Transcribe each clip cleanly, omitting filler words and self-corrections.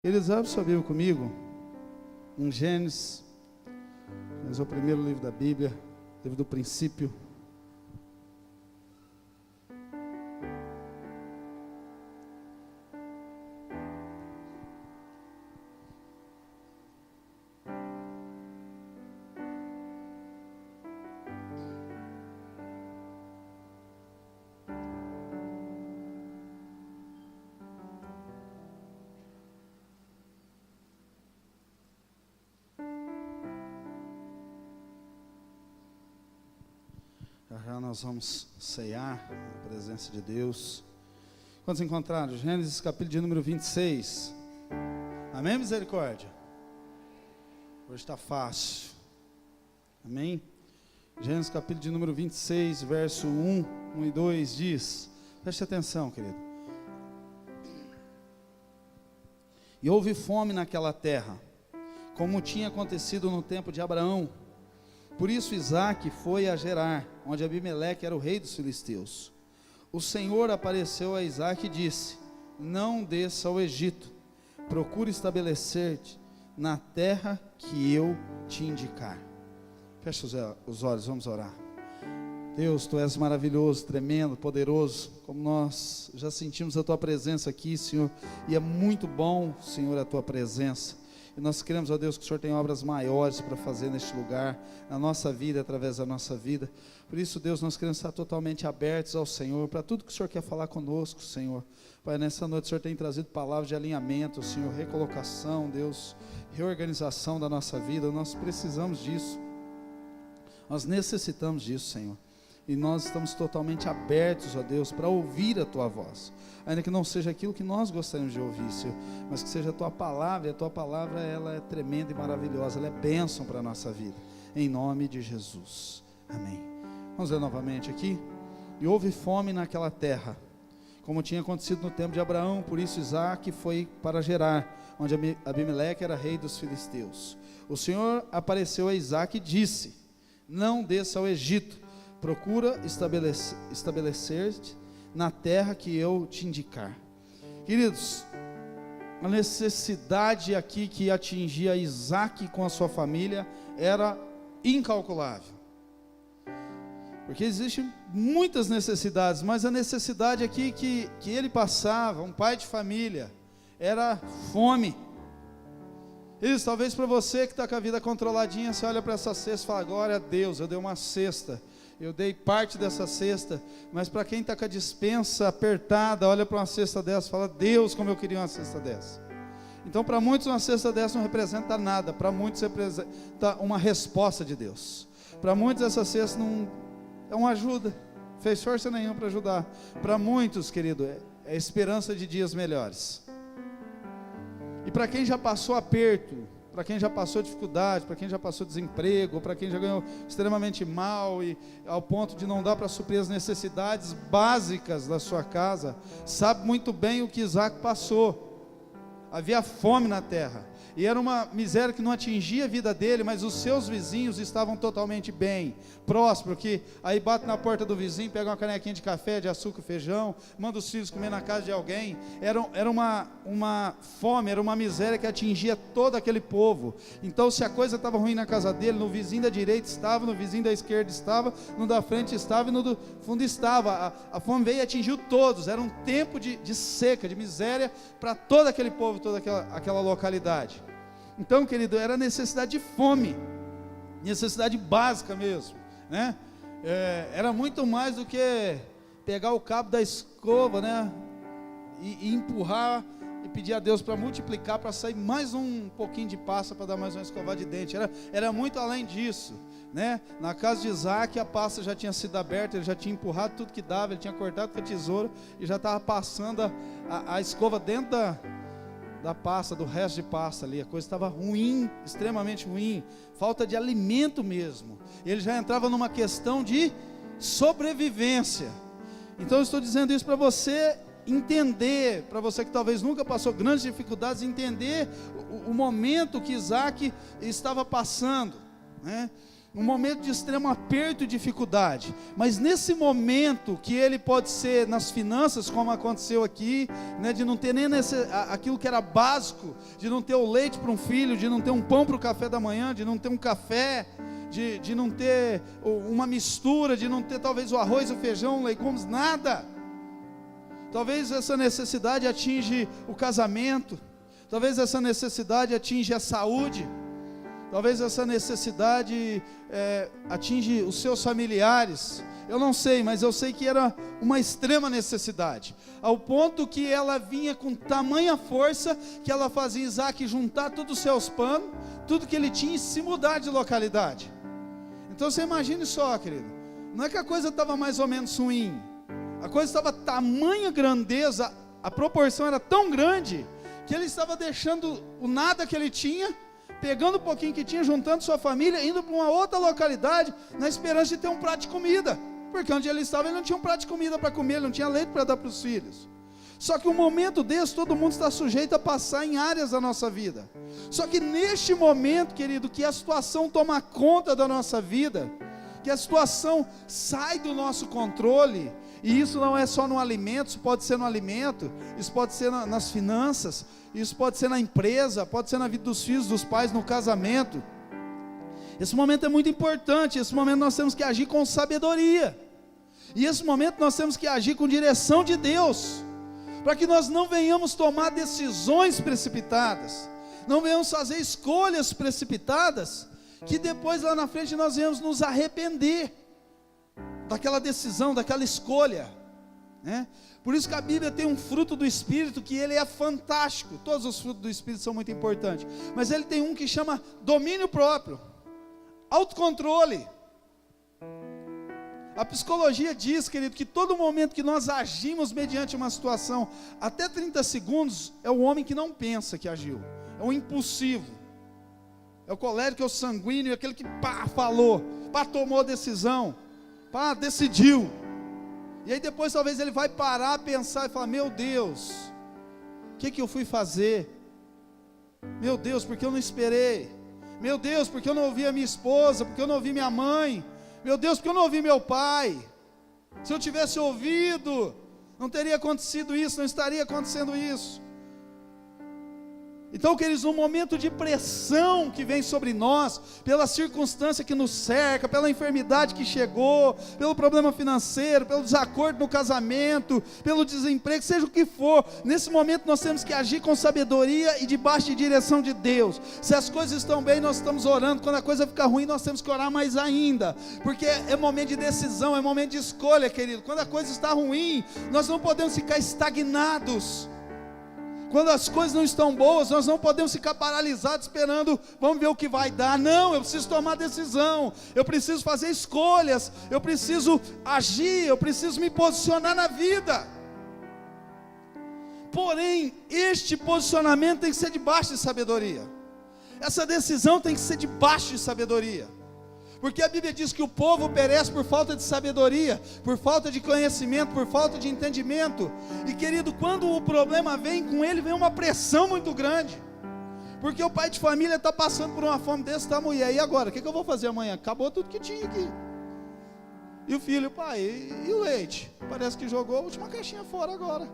Eles abrem sua Bíblia comigo, em Gênesis, mas é o primeiro livro da Bíblia, livro do princípio. Já nós vamos ceiar na presença de Deus. Quantos encontraram? Gênesis capítulo de número 26. Amém, misericórdia? Hoje está fácil. Amém? Gênesis capítulo de número 26, verso 1 e 2 diz, preste atenção, querido. E houve fome naquela terra, como tinha acontecido no tempo de Abraão. Por isso Isaque foi a Gerar, onde Abimeleque era o rei dos filisteus. O Senhor apareceu a Isaque e disse: não desça ao Egito, procure estabelecer-te na terra que eu te indicar. Feche os olhos, vamos orar. Deus, Tu és maravilhoso, tremendo, poderoso, como nós já sentimos a Tua presença aqui, Senhor, e é muito bom, Senhor, a Tua presença. E nós queremos, ó Deus, que o Senhor tenha obras maiores para fazer neste lugar, na nossa vida, através da nossa vida. Por isso, Deus, nós queremos estar totalmente abertos ao Senhor, para tudo que o Senhor quer falar conosco, Senhor. Pai, nessa noite o Senhor tem trazido palavras de alinhamento, Senhor, recolocação, Deus, reorganização da nossa vida. Nós precisamos disso, nós necessitamos disso, Senhor. E nós estamos totalmente abertos, ó Deus, para ouvir a Tua voz. Ainda que não seja aquilo que nós gostaríamos de ouvir, Senhor, mas que seja a Tua palavra. E a Tua palavra, ela é tremenda e maravilhosa, ela é bênção para a nossa vida. Em nome de Jesus. Amém. Vamos ler novamente aqui. E houve fome naquela terra, como tinha acontecido no tempo de Abraão. Por isso Isaque foi para Gerar, onde Abimeleque era rei dos filisteus. O Senhor apareceu a Isaque e disse: não desça ao Egito, procura estabelecer-te na terra que eu te indicar. Queridos, a necessidade aqui que atingia Isaque com a sua família era incalculável, porque existem muitas necessidades, mas a necessidade aqui que ele passava, um pai de família, era fome. Isso, talvez para você que está com a vida controladinha, você olha para essa cesta e fala: glória a Deus, eu dei uma cesta, eu dei parte dessa cesta. Mas para quem está com a despensa apertada, olha para uma cesta dessa e fala: Deus, como eu queria uma cesta dessa. Então para muitos uma cesta dessa não representa nada, para muitos representa uma resposta de Deus. Para muitos essa cesta não é uma ajuda, fez força nenhuma para ajudar. Para muitos, querido, é esperança de dias melhores. E para quem já passou aperto, para quem já passou dificuldade, para quem já passou desemprego, para quem já ganhou extremamente mal e ao ponto de não dar para suprir as necessidades básicas da sua casa, sabe muito bem o que Isaque passou. Havia fome na terra, e era uma miséria que não atingia a vida dele, mas os seus vizinhos estavam totalmente bem, prósperos, que aí bate na porta do vizinho, pega uma canequinha de café, de açúcar, feijão, manda os filhos comer na casa de alguém. Era uma fome, era uma miséria que atingia todo aquele povo. Então se a coisa estava ruim na casa dele, no vizinho da direita estava, no vizinho da esquerda estava, no da frente estava e no do fundo estava. A fome veio e atingiu todos. Era um tempo de seca, de miséria para todo aquele povo, toda aquela localidade. Então, querido, era necessidade de fome, necessidade básica mesmo, né? Era muito mais do que pegar o cabo da escova, né? E empurrar e pedir a Deus para multiplicar, para sair mais um pouquinho de pasta, para dar mais uma escovada de dente. Era muito além disso, né? Na casa de Isaque, a pasta já tinha sido aberta, ele já tinha empurrado tudo que dava, ele tinha cortado com a tesoura e já estava passando a escova dentro da pasta, do resto de pasta ali. A coisa estava ruim, extremamente ruim, falta de alimento mesmo. Ele já entrava numa questão de sobrevivência. Então eu estou dizendo isso para você entender, para você que talvez nunca passou grandes dificuldades, entender o momento que Isaque estava passando, né? um momento de extremo aperto e dificuldade, mas nesse momento que ele pode ser nas finanças, como aconteceu aqui, né, de não ter nem aquilo que era básico, de não ter o leite para um filho, de não ter um pão para o café da manhã, de não ter um café, de não ter uma mistura, de não ter talvez o arroz, o feijão, legumes, nada. Talvez essa necessidade atinge o casamento, talvez essa necessidade atinge a saúde, talvez essa necessidade atinge os seus familiares. Eu não sei, mas eu sei que era uma extrema necessidade, ao ponto que ela vinha com tamanha força, que ela fazia Isaac juntar todos os seus panos, tudo que ele tinha, e se mudar de localidade. Então você imagine só, querido, não é que a coisa estava mais ou menos ruim, a coisa estava tamanha grandeza, a proporção era tão grande, que ele estava deixando o nada que ele tinha, pegando um pouquinho que tinha, juntando sua família, indo para uma outra localidade, na esperança de ter um prato de comida, porque onde ele estava, ele não tinha um prato de comida para comer, ele não tinha leite para dar para os filhos. Só que um momento desse, todo mundo está sujeito a passar em áreas da nossa vida. Só que neste momento, querido, que a situação toma conta da nossa vida, que a situação sai do nosso controle, e isso não é só no alimento, isso pode ser no alimento, isso pode ser nas finanças, isso pode ser na empresa, pode ser na vida dos filhos, dos pais, no casamento. Esse momento é muito importante, esse momento nós temos que agir com sabedoria, e esse momento nós temos que agir com direção de Deus, para que nós não venhamos tomar decisões precipitadas, não venhamos fazer escolhas precipitadas, que depois lá na frente nós venhamos nos arrepender daquela decisão, daquela escolha, né? Por isso que a Bíblia tem um fruto do Espírito, que ele é fantástico. Todos os frutos do Espírito são muito importantes, mas ele tem um que chama domínio próprio, autocontrole. A psicologia diz, querido, que todo momento que nós agimos mediante uma situação, até 30 segundos, é o homem que não pensa que agiu, é o impulsivo, é o colérico, é o sanguíneo, é aquele que falou, tomou decisão, decidiu. E aí depois talvez ele vai parar, pensar e falar: meu Deus, o que eu fui fazer? Meu Deus, porque eu não esperei? Meu Deus, porque eu não ouvi a minha esposa? Porque eu não ouvi minha mãe? Meu Deus, porque eu não ouvi meu pai? Se eu tivesse ouvido, não teria acontecido isso, não estaria acontecendo isso. Então, queridos, um momento de pressão que vem sobre nós, pela circunstância que nos cerca, pela enfermidade que chegou, pelo problema financeiro, pelo desacordo no casamento, pelo desemprego, seja o que for, nesse momento nós temos que agir com sabedoria e debaixo de direção de Deus. Se as coisas estão bem, nós estamos orando; quando a coisa fica ruim, nós temos que orar mais ainda, porque é momento de decisão, é momento de escolha, querido. Quando a coisa está ruim, nós não podemos ficar estagnados. Quando as coisas não estão boas, nós não podemos ficar paralisados esperando, vamos ver o que vai dar. Não, eu preciso tomar decisão, eu preciso fazer escolhas, eu preciso agir, eu preciso me posicionar na vida. Porém, este posicionamento tem que ser debaixo de sabedoria, essa decisão tem que ser debaixo de sabedoria, porque a Bíblia diz que o povo perece por falta de sabedoria, por falta de conhecimento, por falta de entendimento. E querido, quando o problema vem, com ele vem uma pressão muito grande, porque o pai de família está passando por uma fome desse tamanho, e agora, o que eu vou fazer amanhã? Acabou tudo que tinha aqui. E o filho: pai, e o leite? Parece que jogou a última caixinha fora agora.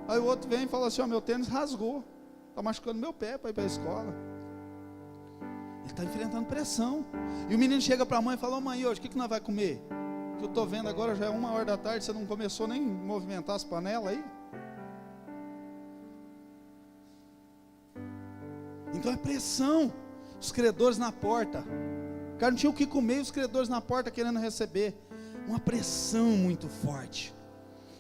Aí o outro vem e fala assim: meu tênis rasgou, está machucando meu pé para ir para a escola. Ele está enfrentando pressão. E o menino chega para a mãe e fala: mãe, hoje o que nós vamos comer? Que eu estou vendo agora, já é 1h da tarde, você não começou nem a movimentar as panelas aí? Então é pressão. Os credores na porta, o cara não tinha o que comer, e os credores na porta querendo receber. Uma pressão muito forte.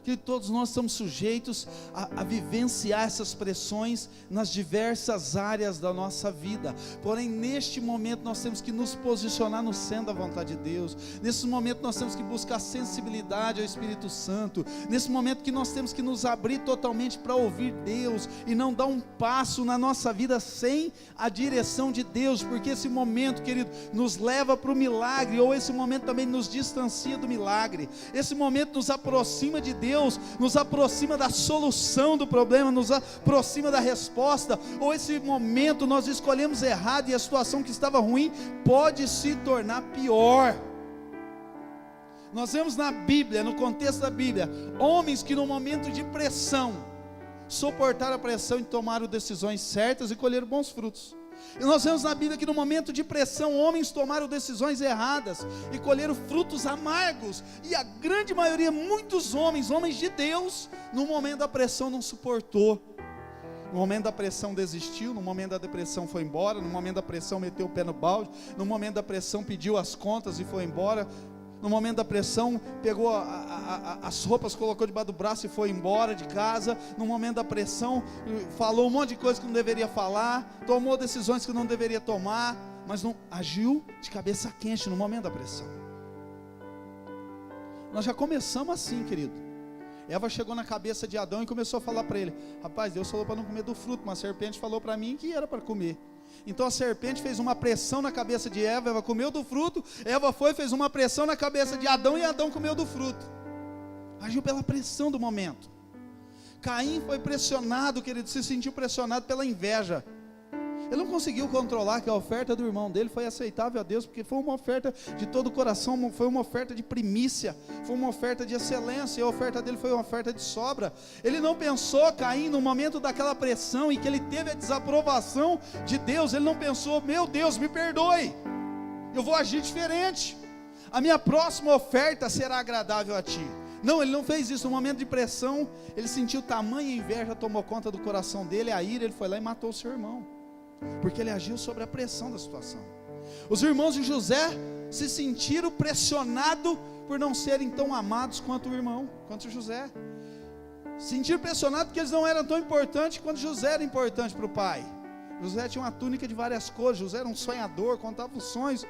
Que todos nós estamos sujeitos a vivenciar essas pressões nas diversas áreas da nossa vida. Porém, neste momento nós temos que nos posicionar no centro da vontade de Deus. Nesse momento nós temos que buscar sensibilidade ao Espírito Santo. Nesse momento que nós temos que nos abrir totalmente para ouvir Deus, e não dar um passo na nossa vida sem a direção de Deus, porque esse momento, querido, nos leva para o milagre, ou esse momento também nos distancia do milagre. Esse momento nos aproxima de Deus, Deus nos aproxima da solução do problema, nos aproxima da resposta, ou esse momento nós escolhemos errado e a situação que estava ruim pode se tornar pior. Nós vemos na Bíblia, no contexto da Bíblia, homens que no momento de pressão, suportaram a pressão e tomaram decisões certas e colheram bons frutos. E nós vemos na Bíblia que no momento de pressão, homens tomaram decisões erradas e colheram frutos amargos. E a grande maioria, muitos homens de Deus, no momento da pressão não suportou. No momento da pressão desistiu, no momento da depressão foi embora, no momento da pressão meteu o pé no balde, no momento da pressão pediu as contas e foi embora. No momento da pressão, pegou as roupas, colocou debaixo do braço e foi embora de casa. No momento da pressão, falou um monte de coisa que não deveria falar, tomou decisões que não deveria tomar, mas não agiu de cabeça quente no momento da pressão. Nós já começamos assim, querido. Eva chegou na cabeça de Adão e começou a falar para ele: rapaz, Deus falou para não comer do fruto, mas a serpente falou para mim que era para comer. Então a serpente fez uma pressão na cabeça de Eva, Eva comeu do fruto, Eva fez uma pressão na cabeça de Adão e Adão comeu do fruto. Agiu pela pressão do momento. Caim foi pressionado, querido, se sentiu pressionado pela inveja. Ele não conseguiu controlar que a oferta do irmão dele foi aceitável a Deus, porque foi uma oferta de todo o coração, foi uma oferta de primícia, foi uma oferta de excelência, e a oferta dele foi uma oferta de sobra. Ele não pensou, Caim, no momento daquela pressão, em que ele teve a desaprovação de Deus, ele não pensou: meu Deus, me perdoe, eu vou agir diferente, a minha próxima oferta será agradável a Ti. Não, ele não fez isso. No momento de pressão, ele sentiu tamanha inveja, tomou conta do coração dele, a ira, ele foi lá e matou o seu irmão, porque ele agiu sobre a pressão da situação. Os irmãos de José se sentiram pressionados por não serem tão amados quanto o irmão, quanto José. Sentiram pressionados porque eles não eram tão importantes quanto José era importante para o pai. José tinha uma túnica de várias cores, José era um sonhador, contava os sonhos.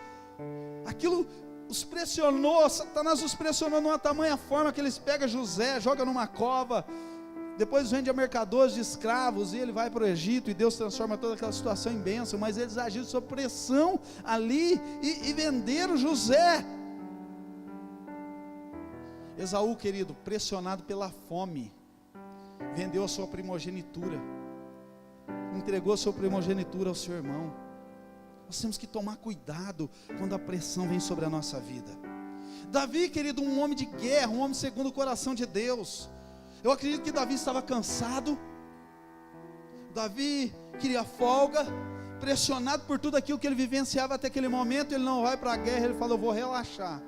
Aquilo os pressionou, Satanás os pressionou numa tamanha forma que eles pegam José, jogam numa cova, depois vende a mercadores de escravos, e ele vai para o Egito, e Deus transforma toda aquela situação em bênção. Mas eles agiram sob pressão ali, e venderam José. Esaú, querido, pressionado pela fome, vendeu a sua primogenitura, entregou a sua primogenitura ao seu irmão. Nós temos que tomar cuidado quando a pressão vem sobre a nossa vida. Davi, querido, um homem de guerra, um homem segundo o coração de Deus. Eu acredito que Davi estava cansado, Davi queria folga, pressionado por tudo aquilo que ele vivenciava até aquele momento. Ele não vai para a guerra, ele fala: eu vou relaxar.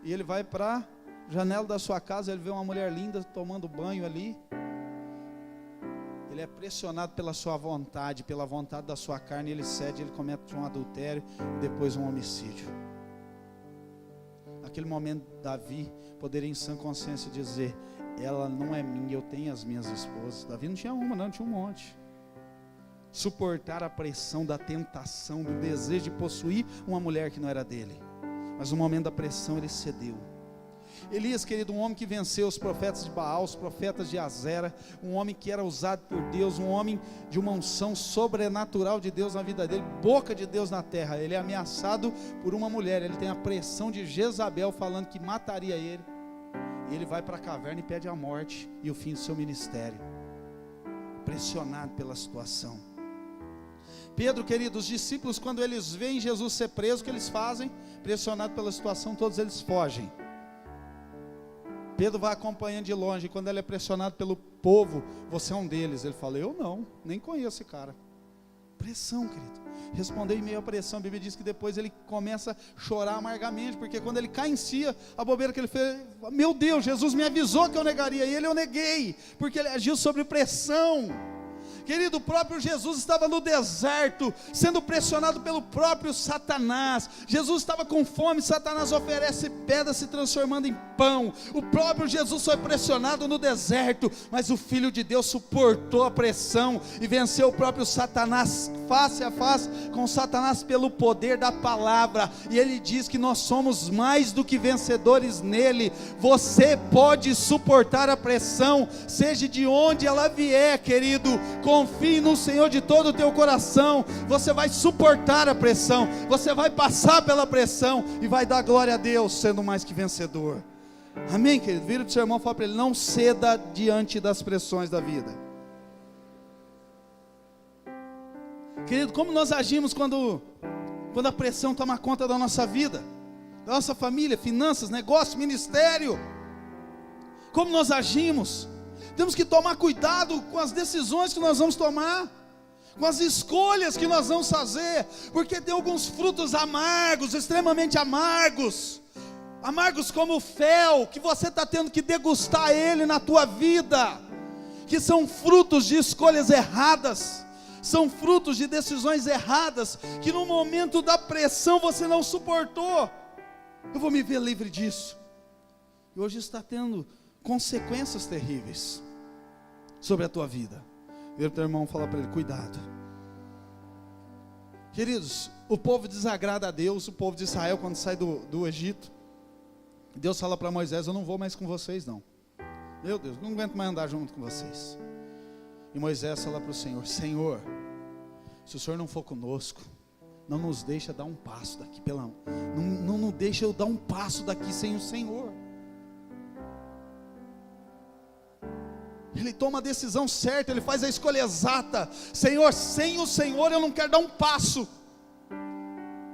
E ele vai para a janela da sua casa, ele vê uma mulher linda tomando banho ali. Ele é pressionado pela sua vontade, pela vontade da sua carne, ele cede, ele comete um adultério e depois um homicídio. Naquele momento, Davi poderia em sã consciência dizer: ela não é minha, eu tenho as minhas esposas. Davi não tinha uma, não, tinha um monte. Suportar a pressão da tentação, do desejo de possuir uma mulher que não era dele. Mas no momento da pressão ele cedeu. Elias, querido, um homem que venceu os profetas de Baal, os profetas de Azera, um homem que era usado por Deus, um homem de uma unção sobrenatural de Deus na vida dele, boca de Deus na terra. Ele é ameaçado por uma mulher, ele tem a pressão de Jezabel falando que mataria ele. E ele vai para a caverna e pede a morte e o fim do seu ministério, pressionado pela situação. Pedro, querido, os discípulos, quando eles veem Jesus ser preso, o que eles fazem? Pressionado pela situação, todos eles fogem. Pedro vai acompanhando de longe, e quando ele é pressionado pelo povo: você é um deles. Ele fala: eu não, nem conheço esse cara. Pressão, querido, respondeu em meio à pressão. A Bíblia diz que depois ele começa a chorar amargamente, porque quando ele cai em si, a bobeira que ele fez: meu Deus, Jesus me avisou que eu negaria ele, eu neguei, porque ele agiu sob pressão. Querido, o próprio Jesus estava no deserto, sendo pressionado pelo próprio Satanás. Jesus estava com fome, Satanás oferece pedra se transformando em pão. O próprio Jesus foi pressionado no deserto, mas o Filho de Deus suportou a pressão e venceu o próprio Satanás, face a face com Satanás, pelo poder da palavra. E ele diz que nós somos mais do que vencedores nele. Você pode suportar a pressão, seja de onde ela vier, querido. Confie no Senhor de todo o teu coração. Você vai suportar a pressão, você vai passar pela pressão e vai dar glória a Deus, sendo mais que vencedor. Amém, querido? Vira do seu irmão e fala para ele: não ceda diante das pressões da vida. Querido, como nós agimos quando a pressão toma conta da nossa vida, da nossa família, finanças, negócio, ministério? Como nós agimos? Temos que tomar cuidado com as decisões que nós vamos tomar, com as escolhas que nós vamos fazer, porque tem alguns frutos amargos, extremamente amargos, como o fel, que você está tendo que degustar ele na tua vida, que são frutos de escolhas erradas, são frutos de decisões erradas, que no momento da pressão você não suportou. Eu vou me ver livre disso, e hoje está tendo consequências terríveis sobre a tua vida. Vira o teu irmão e fala para ele: cuidado. Queridos, o povo desagrada a Deus. O povo de Israel, quando sai do Egito, Deus fala para Moisés: eu não vou mais com vocês não. Meu Deus, não aguento mais andar junto com vocês. E Moisés fala para o Senhor: Senhor, se o Senhor não for conosco, não nos deixa dar um passo daqui, não nos deixa eu dar um passo daqui sem o Senhor. Ele toma a decisão certa, ele faz a escolha exata. Senhor, sem o Senhor eu não quero dar um passo.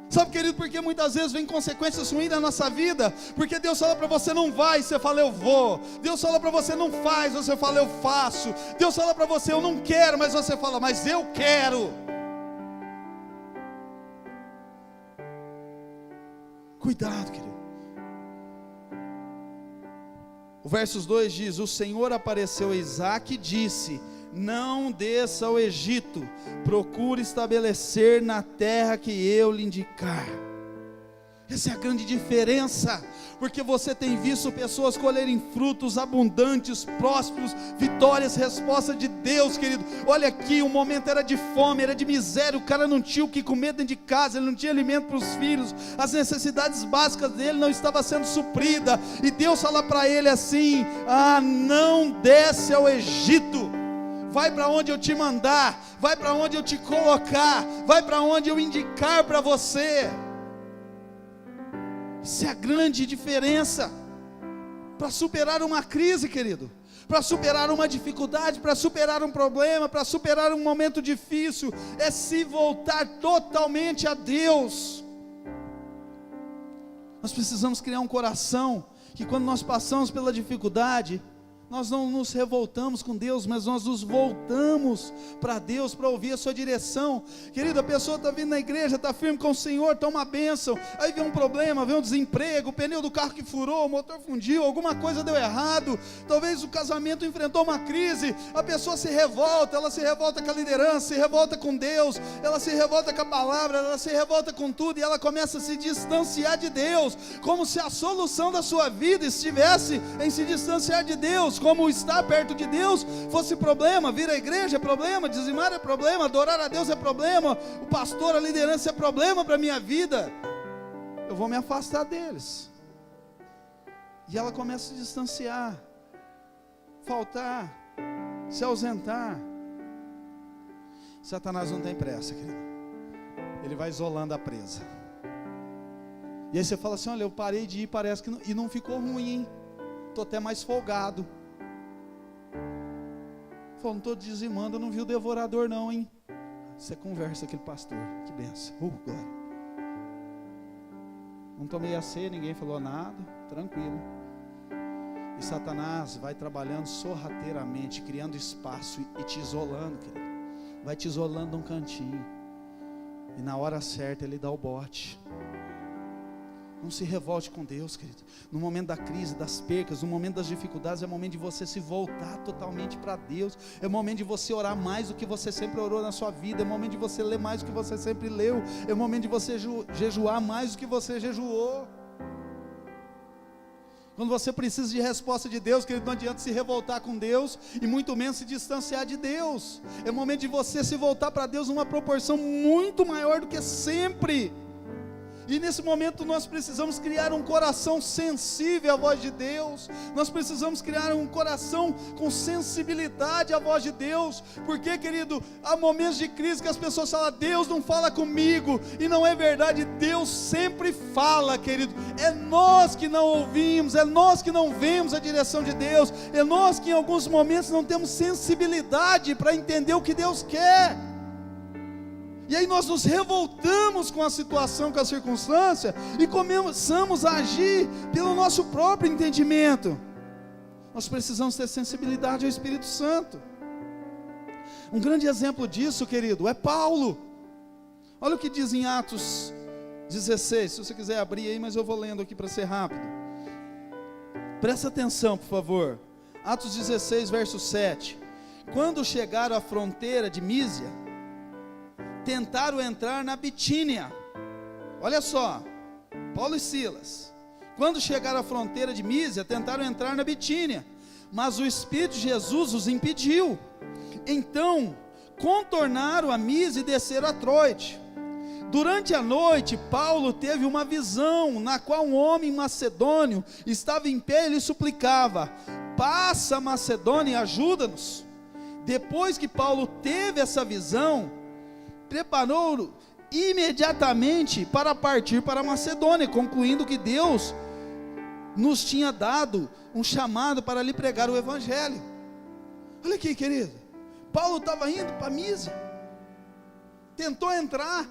Sabe, querido, porque muitas vezes vem consequências ruins na nossa vida, porque Deus fala para você: não vai, você fala: eu vou. Deus fala para você: não faz, você fala: eu faço. Deus fala para você: eu não quero, mas você fala: mas eu quero. Cuidado, querido. O versos 2 diz: o Senhor apareceu a Isaque e disse: não desça ao Egito, procure estabelecer na terra que eu lhe indicar. Essa é a grande diferença, porque você tem visto pessoas colherem frutos abundantes, prósperos, vitórias, resposta de Deus, querido. Olha aqui, o momento era de fome, era de miséria, o cara não tinha o que comer dentro de casa, ele não tinha alimento para os filhos, as necessidades básicas dele não estavam sendo supridas, e Deus fala para ele assim: não desce ao Egito, vai para onde eu te mandar, vai para onde eu te colocar, vai para onde eu indicar para você. Isso é a grande diferença. Para superar uma crise, querido, para superar uma dificuldade, para superar um problema, para superar um momento difícil, é se voltar totalmente a Deus. Nós precisamos criar um coração que, quando nós passamos pela dificuldade, nós não nos revoltamos com Deus, mas nós nos voltamos para Deus, para ouvir a sua direção. Querido, a pessoa está vindo na igreja, está firme com o Senhor, está uma bênção, aí vem um problema, vem um desemprego, o pneu do carro que furou, o motor fundiu, alguma coisa deu errado, talvez o casamento enfrentou uma crise, a pessoa se revolta, ela se revolta com a liderança, se revolta com Deus, ela se revolta com a palavra, ela se revolta com tudo, e ela começa a se distanciar de Deus, como se a solução da sua vida estivesse em se distanciar de Deus, como estar perto de Deus fosse problema. Vir à igreja é problema, dizimar é problema, adorar a Deus é problema, o pastor, a liderança é problema para a minha vida, eu vou me afastar deles. E ela começa a se distanciar, faltar, se ausentar. Satanás não tem pressa, querido, ele vai isolando a presa. E aí você fala assim: olha, eu parei de ir, parece que não, e não ficou ruim, hein? Estou até mais folgado. Não estou dizimando, eu não vi o devorador não, hein? Você conversa com aquele pastor, que benção, glória. Não tomei a ceia, ninguém falou nada, tranquilo. E Satanás vai trabalhando sorrateiramente, criando espaço e te isolando, querido. Vai te isolando num cantinho, e na hora certa ele dá o bote. Não se revolte com Deus, querido. No momento da crise, das percas, no momento das dificuldades, é o momento de você se voltar totalmente para Deus. É o momento de você orar mais do que você sempre orou na sua vida. É o momento de você ler mais do que você sempre leu. É o momento de você jejuar mais do que você jejuou. Quando você precisa de resposta de Deus, querido, não adianta se revoltar com Deus e muito menos se distanciar de Deus. É o momento de você se voltar para Deus numa proporção muito maior do que sempre. E nesse momento nós precisamos criar um coração sensível à voz de Deus. Nós precisamos criar um coração com sensibilidade à voz de Deus. Porque, querido, há momentos de crise que as pessoas falam: Deus não fala comigo. E não é verdade, Deus sempre fala, querido. É nós que não ouvimos, é nós que não vemos a direção de Deus, é nós que em alguns momentos não temos sensibilidade para entender o que Deus quer. E aí nós nos revoltamos com a situação, com a circunstância, e começamos a agir pelo nosso próprio entendimento. Nós precisamos ter sensibilidade ao Espírito Santo. Um grande exemplo disso, querido, é Paulo. Olha o que diz em Atos 16, se você quiser abrir aí, mas eu vou lendo aqui para ser rápido. Presta atenção, por favor. Atos 16, verso 7. Quando chegaram à fronteira de Mísia, tentaram entrar na Bitínia. Olha só, Paulo e Silas, quando chegaram à fronteira de Mísia, tentaram entrar na Bitínia, mas o Espírito de Jesus os impediu. Então contornaram a Mísia e desceram a Troade. Durante a noite, Paulo teve uma visão, na qual um homem macedônio estava em pé e lhe suplicava: passa, Macedônia, e ajuda-nos. Depois que Paulo teve essa visão, preparou imediatamente para partir para a Macedônia, concluindo que Deus nos tinha dado um chamado para lhe pregar o Evangelho. Olha aqui, querido, Paulo estava indo para Mísia, tentou entrar,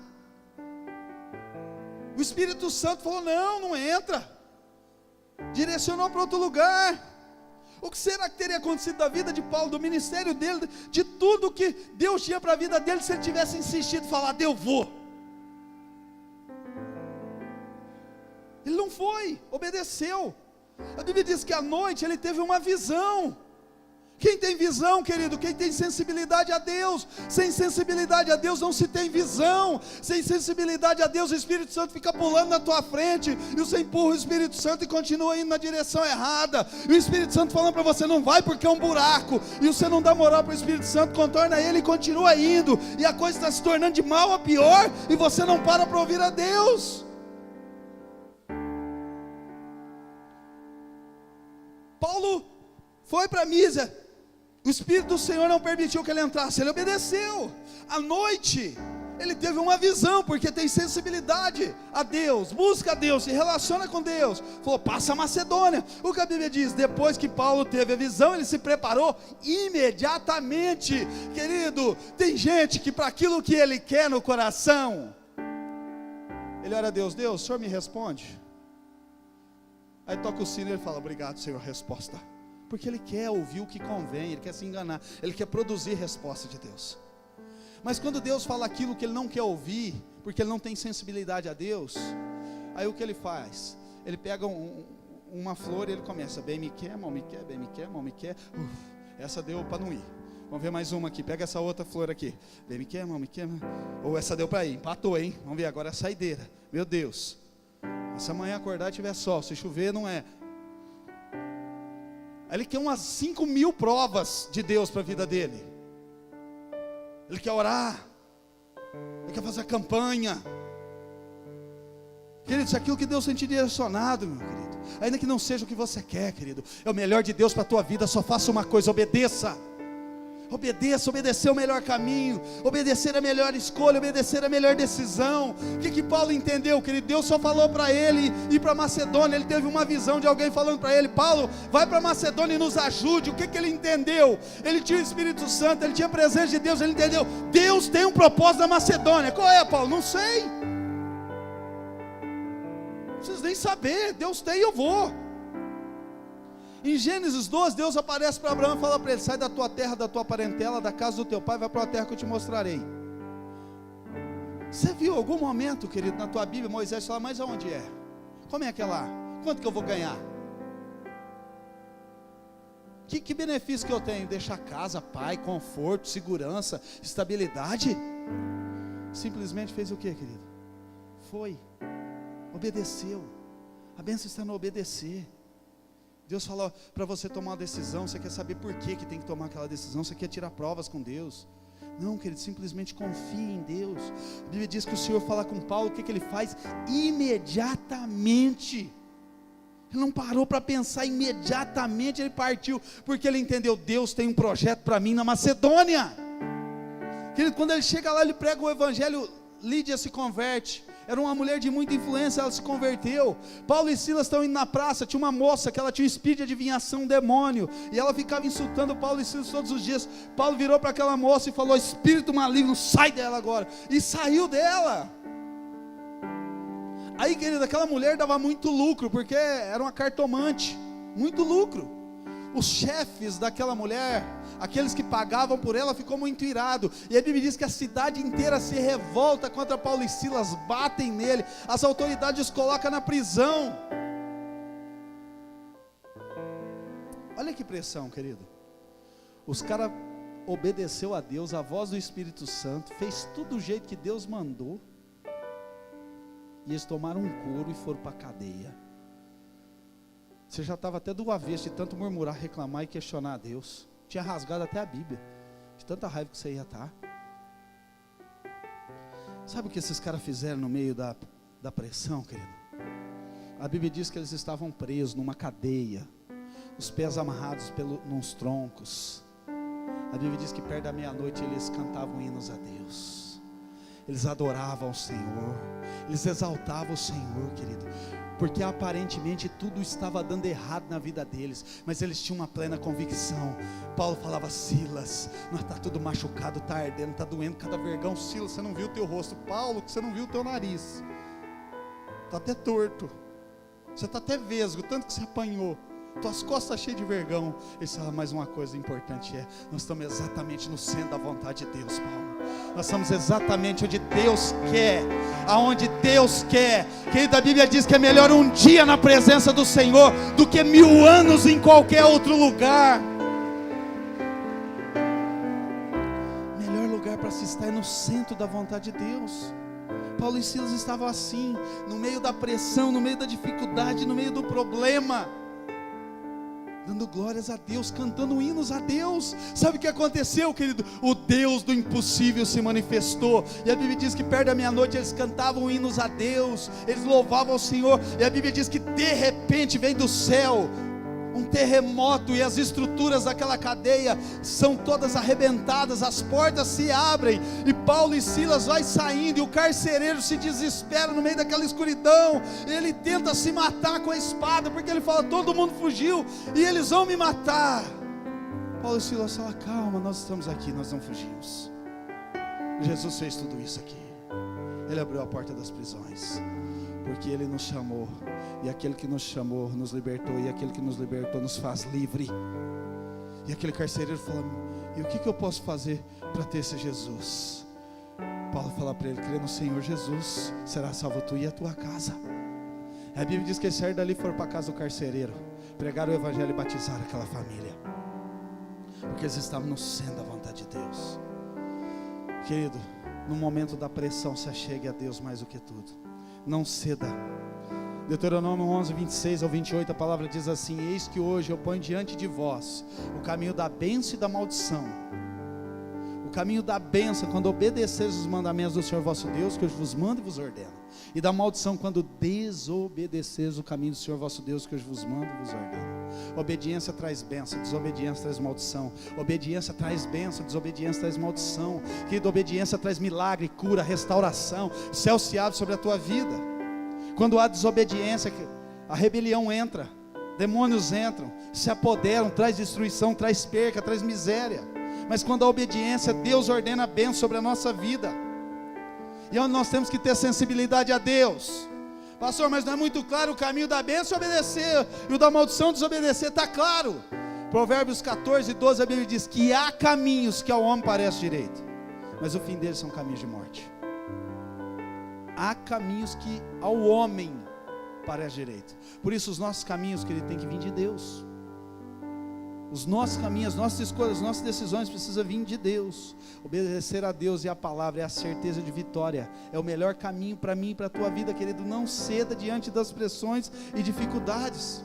o Espírito Santo falou: não entra, direcionou para outro lugar. O que será que teria acontecido da vida de Paulo, do ministério dele, de tudo que Deus tinha para a vida dele, se ele tivesse insistido, falado: eu vou? Ele não foi, obedeceu. A Bíblia diz que à noite ele teve uma visão. Quem tem visão, querido? Quem tem sensibilidade a Deus? Sem sensibilidade a Deus não se tem visão. Sem sensibilidade a Deus, o Espírito Santo fica pulando na tua frente, e você empurra o Espírito Santo e continua indo na direção errada. E o Espírito Santo falando para você: não vai, porque é um buraco. E você não dá moral para o Espírito Santo, contorna ele e continua indo. E a coisa está se tornando de mal a pior, e você não para ouvir a Deus. Paulo foi para Mísia. O Espírito do Senhor não permitiu que ele entrasse, ele obedeceu. À noite, ele teve uma visão, porque tem sensibilidade a Deus, busca a Deus, se relaciona com Deus. Falou: passa a Macedônia. O que a Bíblia diz? Depois que Paulo teve a visão, ele se preparou imediatamente. Querido, tem gente que para aquilo que ele quer no coração, ele ora a Deus: Deus, o Senhor me responde? Aí toca o sino e ele fala: obrigado, Senhor, resposta. Porque ele quer ouvir o que convém, ele quer se enganar, ele quer produzir resposta de Deus. Mas quando Deus fala aquilo que ele não quer ouvir, porque ele não tem sensibilidade a Deus, aí o que ele faz? Ele pega uma flor e ele começa: bem me quer, mal me quer, bem me quer, mal me quer. Essa deu para não ir. Vamos ver mais uma aqui, pega essa outra flor aqui. Bem me quer, mal me quer. Ou essa deu para ir, empatou, hein? Vamos ver agora a saideira. Meu Deus, se amanhã acordar e tiver sol, se chover não é. Ele quer umas 5.000 provas de Deus para a vida dele. Ele quer orar, ele quer fazer campanha. Querido, se aquilo que Deus tem te direcionado, meu querido, ainda que não seja o que você quer, querido, é o melhor de Deus para a tua vida. Só faça uma coisa: obedeça. Obedeça, obedecer é o melhor caminho, obedecer é a melhor escolha, obedecer é a melhor decisão. O que Paulo entendeu, querido? Deus só falou para ele ir para Macedônia. Ele teve uma visão de alguém falando para ele: Paulo, vai para Macedônia e nos ajude. O que ele entendeu? Ele tinha o Espírito Santo, ele tinha a presença de Deus, ele entendeu: Deus tem um propósito na Macedônia. Qual é, Paulo? Não sei, não preciso nem saber, Deus tem, eu vou. Em Gênesis 12, Deus aparece para Abraão e fala para ele: sai da tua terra, da tua parentela, da casa do teu pai, vai para a terra que eu te mostrarei. Você viu algum momento, querido, na tua Bíblia, Moisés falar: mas aonde é? Como é que é lá? Quanto que eu vou ganhar? Que benefício que eu tenho? Deixar casa, pai, conforto, segurança, estabilidade? Simplesmente fez o que, querido? Foi, obedeceu. A bênção está no obedecer. Deus falou para você tomar uma decisão, você quer saber por que tem que tomar aquela decisão, você quer tirar provas com Deus. Não, querido, simplesmente confie em Deus. A Bíblia diz que o Senhor fala com Paulo, o que ele faz? Imediatamente. Ele não parou para pensar, imediatamente ele partiu, porque ele entendeu, Deus tem um projeto para mim na Macedônia. Querido, quando ele chega lá, ele prega o evangelho, Lídia se converte. Era uma mulher de muita influência, ela se converteu. Paulo e Silas estão indo na praça, tinha uma moça que ela tinha um espírito de adivinhação, um demônio, e ela ficava insultando Paulo e Silas todos os dias. Paulo virou para aquela moça e falou, espírito maligno, sai dela agora, e saiu dela. Aí, querido, aquela mulher dava muito lucro, porque era uma cartomante, muito lucro. Os chefes daquela mulher, aqueles que pagavam por ela, ficou muito irado, e a Bíblia diz que a cidade inteira se revolta contra Paulo e Silas, batem nele, as autoridades os colocam na prisão. Olha que pressão, querido. Os caras obedeceu a Deus, a voz do Espírito Santo, fez tudo do jeito que Deus mandou, e eles tomaram um couro e foram para a cadeia. Você já estava até do avesso de tanto murmurar, reclamar e questionar a Deus. Tinha rasgado até a Bíblia, de tanta raiva que você ia estar. Sabe o que esses caras fizeram no meio da pressão, querido? A Bíblia diz que eles estavam presos numa cadeia, os pés amarrados nos troncos. A Bíblia diz que perto da meia-noite eles cantavam hinos a Deus, eles adoravam o Senhor, eles exaltavam o Senhor, querido, porque aparentemente tudo estava dando errado na vida deles, mas eles tinham uma plena convicção. Paulo falava, Silas, nós está tudo machucado, está ardendo, está doendo cada vergão. Silas, você não viu o teu rosto. Paulo, você não viu o teu nariz, está até torto, você está até vesgo, tanto que você apanhou, tuas costas cheias de vergão. Ele fala, mais uma coisa importante nós estamos exatamente no centro da vontade de Deus, Paulo. Nós estamos exatamente onde Deus quer, aonde Deus quer. Querida, a Bíblia diz que é melhor um dia na presença do Senhor do que 1000 anos em qualquer outro lugar. Melhor lugar para se estar é no centro da vontade de Deus. Paulo e Silas estavam assim, no meio da pressão, no meio da dificuldade, no meio do problema, dando glórias a Deus, cantando hinos a Deus. Sabe o que aconteceu, querido? O Deus do impossível se manifestou, e a Bíblia diz que perto da meia-noite eles cantavam hinos a Deus, eles louvavam ao Senhor, e a Bíblia diz que de repente vem do céu um terremoto, e as estruturas daquela cadeia são todas arrebentadas, as portas se abrem, e Paulo e Silas vai saindo, e o carcereiro se desespera no meio daquela escuridão, ele tenta se matar com a espada, porque ele fala, todo mundo fugiu, e eles vão me matar. Paulo e Silas falam, calma, nós estamos aqui, nós não fugimos. Jesus fez tudo isso aqui, Ele abriu a porta das prisões, porque Ele nos chamou, e aquele que nos chamou nos libertou, e aquele que nos libertou nos faz livre. E aquele carcereiro fala, e o que eu posso fazer para ter esse Jesus? Paulo fala para ele, crê no Senhor Jesus, será salvo tu e a tua casa. A Bíblia diz que eles saíram dali e foram para a casa do carcereiro, pregaram o evangelho e batizaram aquela família, porque eles estavam no centro da vontade de Deus. Querido, no momento da pressão, se achegue a Deus mais do que tudo, não ceda. Deuteronômio 11, 26 ao 28, a palavra diz assim, eis que hoje eu ponho diante de vós o caminho da bênção e da maldição. O caminho da bênção, quando obedeceres os mandamentos do Senhor vosso Deus, que eu vos mando e vos ordeno, e da maldição, quando desobedeceres o caminho do Senhor vosso Deus, que eu vos mando e vos ordeno. Obediência traz bênção, desobediência traz maldição. Obediência traz bênção, desobediência traz maldição. Querida, obediência traz milagre, cura, restauração. Céu se abre sobre a tua vida. Quando há desobediência, a rebelião entra, demônios entram, se apoderam, traz destruição, traz perca, traz miséria. Mas quando há obediência, Deus ordena a bênção sobre a nossa vida. E onde nós temos que ter sensibilidade a Deus. Pastor, mas não é muito claro o caminho da bênção obedecer, e o da maldição desobedecer, está claro. Provérbios 14, 12, a Bíblia diz que há caminhos que ao homem parece direito, mas o fim deles são caminhos de morte. Há caminhos que ao homem parece direito. Por isso os nossos caminhos, querido, tem que vir de Deus. Os nossos caminhos, as nossas escolhas, as nossas decisões precisam vir de Deus. Obedecer a Deus e a palavra é a certeza de vitória. É o melhor caminho para mim e para a tua vida, querido. Não ceda diante das pressões e dificuldades.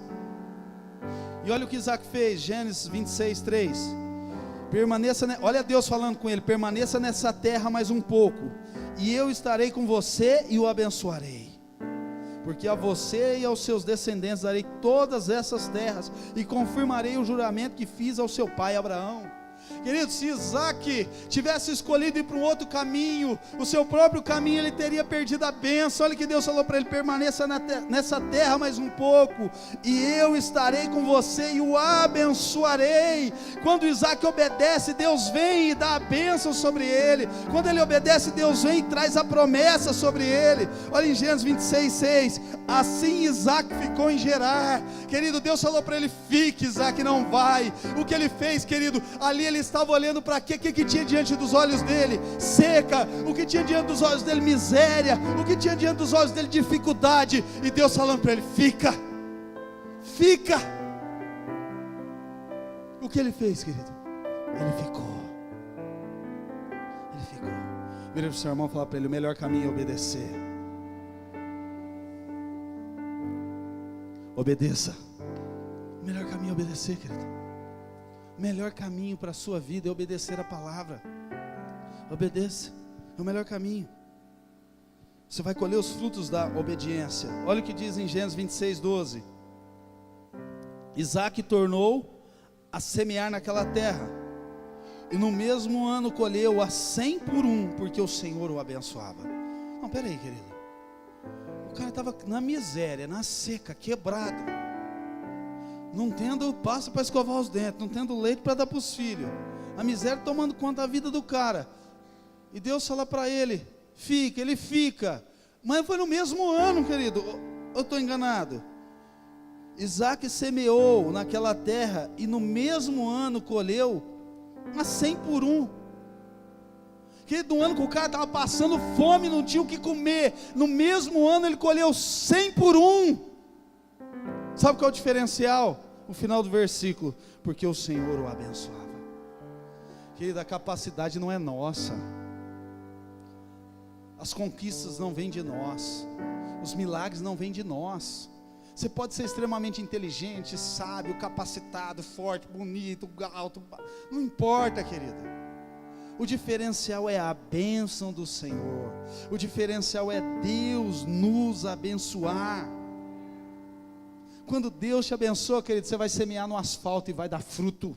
E olha o que Isaac fez, Gênesis 26, 3. olha Deus falando com ele: permaneça nessa terra mais um pouco, e eu estarei com você e o abençoarei. Porque a você e aos seus descendentes darei todas essas terras, e confirmarei o juramento que fiz ao seu pai Abraão. Querido, se Isaac tivesse escolhido ir para um outro caminho, o seu próprio caminho, ele teria perdido a bênção. Olha que Deus falou para ele: permaneça nessa terra mais um pouco, e eu estarei com você e o abençoarei. Quando Isaac obedece, Deus vem e dá a bênção sobre ele. Quando ele obedece, Deus vem e traz a promessa sobre ele. Olha em Gênesis 26:6, assim Isaac ficou em Gerar. Querido, Deus falou para ele: fique, Isaac, não vai. O que ele fez, querido? Ali ele estava olhando para quê? O que tinha diante dos olhos dele? Seca. O que tinha diante dos olhos dele? Miséria. O que tinha diante dos olhos dele? Dificuldade. E Deus falando para ele: fica, fica. O que ele fez, querido? Ele ficou. Ele ficou. Vira para o seu irmão e fala para ele: o melhor caminho é obedecer. Obedeça. O melhor caminho é obedecer, querido. O melhor caminho para a sua vida é obedecer a palavra. Obedeça, é o melhor caminho. Você vai colher os frutos da obediência. Olha o que diz em Gênesis 26:12. Isaac tornou a semear naquela terra, e no mesmo ano colheu a 100 por um, porque o Senhor o abençoava. Não, peraí, querido. O cara estava na miséria, na seca, quebrado, não tendo pasta para escovar os dentes, não tendo leite para dar para os filhos, a miséria tomando conta da vida do cara, e Deus fala para ele: fica. Ele fica. Mas foi no mesmo ano, querido. Eu estou enganado? Isaac semeou naquela terra, e no mesmo ano colheu a 100 por um. Querido, no ano que o cara estava passando fome, não tinha o que comer, no mesmo ano ele colheu 100 por um. Sabe qual é o diferencial? O final do versículo: porque o Senhor o abençoava. Querido, a capacidade não é nossa, as conquistas não vêm de nós, os milagres não vêm de nós. Você pode ser extremamente inteligente, sábio, capacitado, forte, bonito, alto, não importa, querido. O diferencial é a bênção do Senhor. O diferencial é Deus nos abençoar. Quando Deus te abençoa, querido, você vai semear no asfalto e vai dar fruto.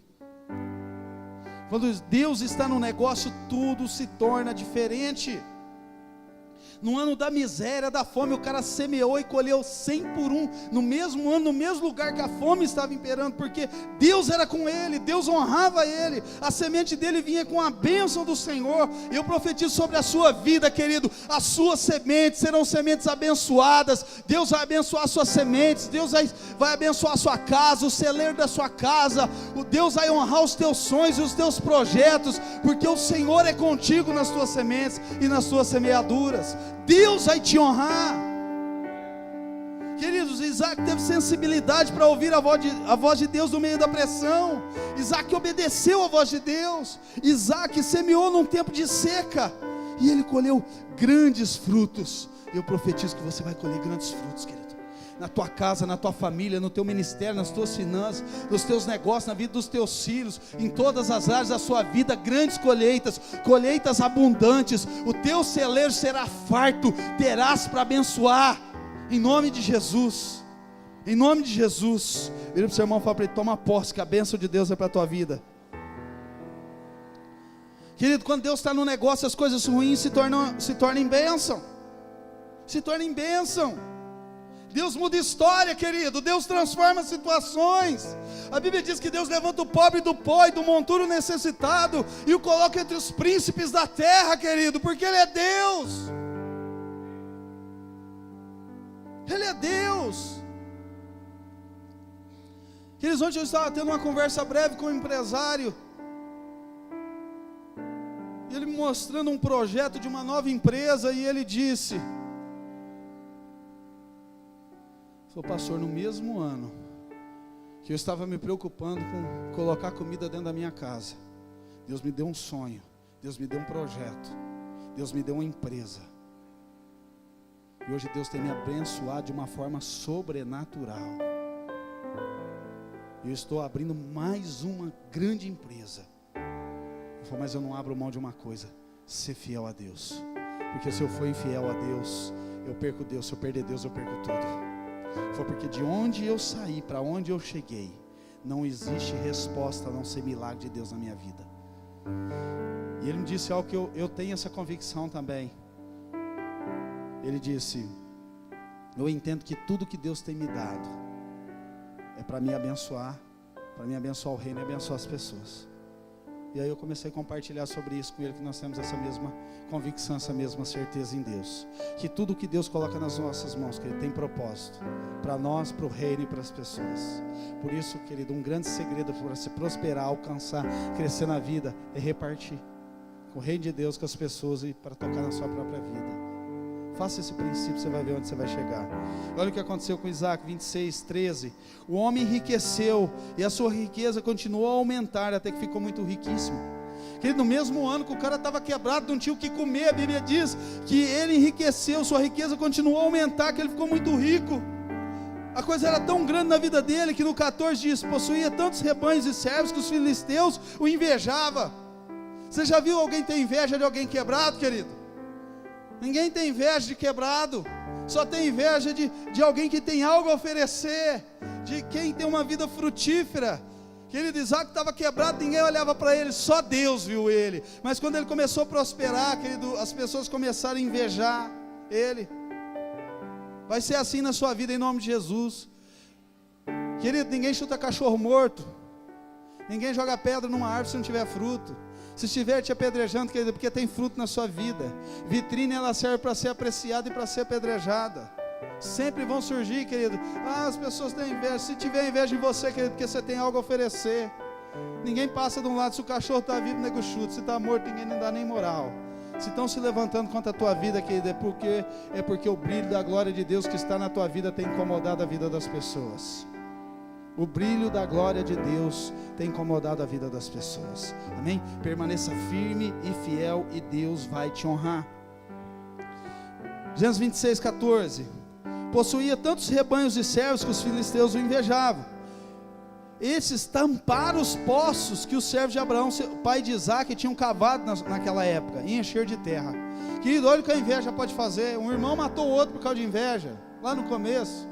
Quando Deus está no negócio, tudo se torna diferente. No ano da miséria, da fome, o cara semeou e colheu 100 por um, no mesmo ano, no mesmo lugar que a fome estava imperando, porque Deus era com ele, Deus honrava ele, a semente dele vinha com a bênção do Senhor. E eu profetizo sobre a sua vida, querido: as suas sementes serão sementes abençoadas. Deus vai abençoar as suas sementes, Deus vai abençoar a sua casa, o celeiro da sua casa, o Deus vai honrar os teus sonhos e os teus projetos, porque o Senhor é contigo nas tuas sementes e nas tuas semeaduras. Deus vai te honrar. Queridos, Isaac teve sensibilidade para ouvir a voz de Deus no meio da pressão. Isaac obedeceu a voz de Deus. Isaac semeou num tempo de seca, e ele colheu grandes frutos. Eu profetizo que você vai colher grandes frutos, querido, na tua casa, na tua família, no teu ministério, nas tuas finanças, nos teus negócios, na vida dos teus filhos, em todas as áreas da sua vida, grandes colheitas, colheitas abundantes. O teu celeiro será farto, terás para abençoar, em nome de Jesus, em nome de Jesus. Vira para o seu irmão e fala para ele: toma posse, que a bênção de Deus é para a tua vida. Querido, quando Deus está no negócio, as coisas ruins se tornam em bênção, se tornam em bênção. Deus muda história, querido. Deus transforma situações. A Bíblia diz que Deus levanta o pobre do pó e do monturo necessitado e o coloca entre os príncipes da terra, querido, porque Ele é Deus. Ele é Deus. Queridos, ontem eu estava tendo uma conversa breve com um empresário, e ele me mostrando um projeto de uma nova empresa, e ele disse: falou: pastor, no mesmo ano que eu estava me preocupando com colocar comida dentro da minha casa, Deus me deu um sonho, Deus me deu um projeto, Deus me deu uma empresa, e hoje Deus tem me abençoado de uma forma sobrenatural. Eu estou abrindo mais uma grande empresa. falou, mas eu não abro mão de uma coisa, ser fiel a Deus. Porque se eu for infiel a Deus, eu perco Deus. Se eu perder Deus, eu perco tudo. Foi porque de onde eu saí, para onde eu cheguei, não existe resposta a não ser milagre de Deus na minha vida. E ele me disse algo que eu tenho essa convicção também. Ele disse, eu entendo que tudo que Deus tem me dado é para me abençoar o reino e abençoar as pessoas. E aí eu comecei a compartilhar sobre isso com ele, que nós temos essa mesma convicção, essa mesma certeza em Deus, que tudo que Deus coloca nas nossas mãos, que Ele tem propósito para nós, para o reino e para as pessoas. Por isso, querido, um grande segredo para se prosperar, alcançar, crescer na vida, é repartir com o reino de Deus, com as pessoas, e para tocar na sua própria vida. Faça esse princípio, você vai ver onde você vai chegar. Olha o que aconteceu com Isaac, 26:13. O homem enriqueceu e a sua riqueza continuou a aumentar, até que ficou muito riquíssimo. Querido, no mesmo ano que o cara estava quebrado, não tinha o que comer, a Bíblia diz que ele enriqueceu, sua riqueza continuou a aumentar, que ele ficou muito rico. A coisa era tão grande na vida dele, que no 14 diz, possuía tantos rebanhos e servos, que os filisteus o invejavam. Você já viu alguém ter inveja de alguém quebrado, querido? Ninguém tem inveja de quebrado, só tem inveja de alguém que tem algo a oferecer, de quem tem uma vida frutífera. Querido, Isaac estava quebrado, ninguém olhava para ele, só Deus viu ele. Mas quando ele começou a prosperar, querido, as pessoas começaram a invejar ele. Vai ser assim na sua vida, em nome de Jesus. Querido, ninguém chuta cachorro morto, ninguém joga pedra numa árvore se não tiver fruto. Se estiver te apedrejando, querido, porque tem fruto na sua vida. Vitrine, ela serve para ser apreciada e para ser apedrejada. Sempre vão surgir, querido, as pessoas têm inveja. Se tiver inveja de você, querido, porque você tem algo a oferecer. Ninguém passa de um lado, se o cachorro está vivo, nego chuta. Se está morto, ninguém não dá nem moral. Se estão se levantando contra a tua vida, querido, é porque o brilho da glória de Deus que está na tua vida tem incomodado a vida das pessoas. O brilho da glória de Deus tem incomodado a vida das pessoas. Amém? Permaneça firme e fiel, e Deus vai te honrar. Gênesis 26:14. Possuía tantos rebanhos e servos que os filisteus o invejavam. Esses tamparam os poços que os servos de Abraão, pai de Isaac, tinham cavado naquela época, e encher de terra. Querido, olha o que a inveja pode fazer. Um irmão matou o outro por causa de inveja, lá no começo.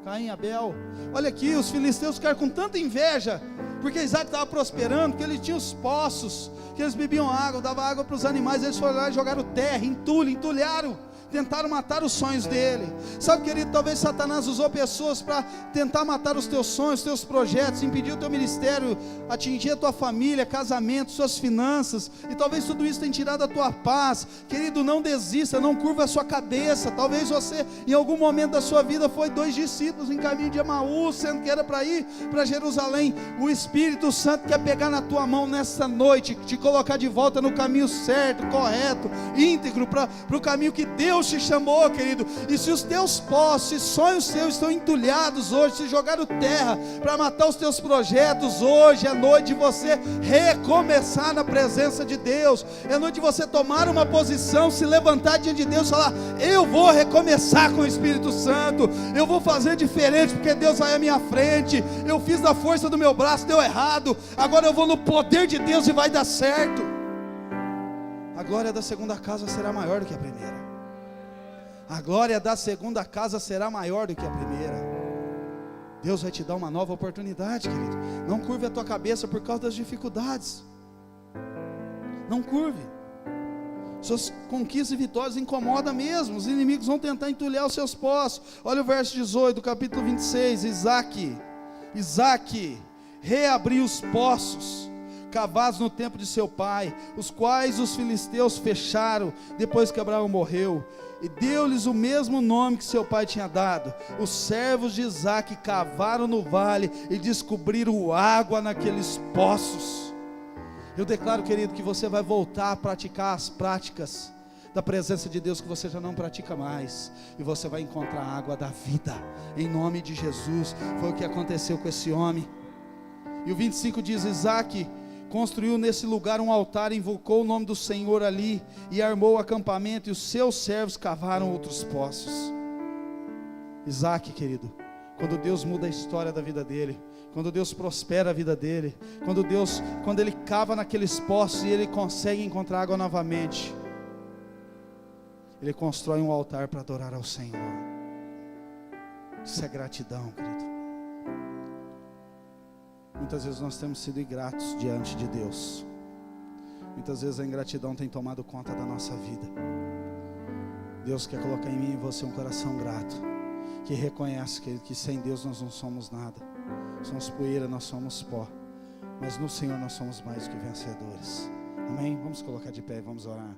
Caim e Abel. Olha aqui, os filisteus ficaram com tanta inveja, porque Isaac estava prosperando, porque ele tinha os poços, que eles bebiam água, dava água para os animais. Eles foram lá e jogaram terra, entulharam, tentaram matar os sonhos dele. Sabe, querido, talvez Satanás usou pessoas para tentar matar os teus sonhos, os teus projetos, impedir o teu ministério, atingir a tua família, casamento, suas finanças, e talvez tudo isso tenha tirado a tua paz. Querido, não desista, não curva a sua cabeça. Talvez você, em algum momento da sua vida, foi 2 discípulos em caminho de Emaús, sendo que era para ir para Jerusalém. O Espírito Santo quer pegar na tua mão nessa noite, te colocar de volta no caminho certo, correto, íntegro, para o caminho que Deus te chamou, querido. E se os teus poços, se sonhos seus estão entulhados hoje, se jogaram terra para matar os teus projetos, hoje é noite de você recomeçar na presença de Deus. É noite de você tomar uma posição, se levantar diante de Deus e falar: eu vou recomeçar com o Espírito Santo, eu vou fazer diferente, porque Deus vai à minha frente. Eu fiz da força do meu braço, deu errado, agora eu vou no poder de Deus e vai dar certo. A glória da segunda casa será maior do que a primeira. A glória da segunda casa será maior do que a primeira. Deus vai te dar uma nova oportunidade, querido. Não curve a tua cabeça por causa das dificuldades. Não curve. Suas conquistas e vitórias incomodam mesmo. Os inimigos vão tentar entulhar os seus poços. Olha o verso 18 do capítulo 26. Isaac reabriu os poços cavados no tempo de seu pai, os quais os filisteus fecharam depois que Abraão morreu, e deu-lhes o mesmo nome que seu pai tinha dado. Os servos de Isaac cavaram no vale e descobriram água naqueles poços. Eu declaro, querido, que você vai voltar a praticar as práticas da presença de Deus que você já não pratica mais, e você vai encontrar a água da vida, em nome de Jesus. Foi o que aconteceu com esse homem. E o 25 diz: Isaac construiu nesse lugar um altar, invocou o nome do Senhor ali, e armou o acampamento, e os seus servos cavaram outros poços. Isaac, querido, quando Deus muda a história da vida dele, quando Deus prospera a vida dele, quando ele cava naqueles poços e ele consegue encontrar água novamente, ele constrói um altar para adorar ao Senhor. Isso é gratidão, querido. Muitas vezes nós temos sido ingratos diante de Deus. Muitas vezes a ingratidão tem tomado conta da nossa vida. Deus quer colocar em mim e em você um coração grato, que reconhece que sem Deus nós não somos nada. Somos poeira, nós somos pó, mas no Senhor nós somos mais que vencedores. Amém? Vamos colocar de pé e vamos orar.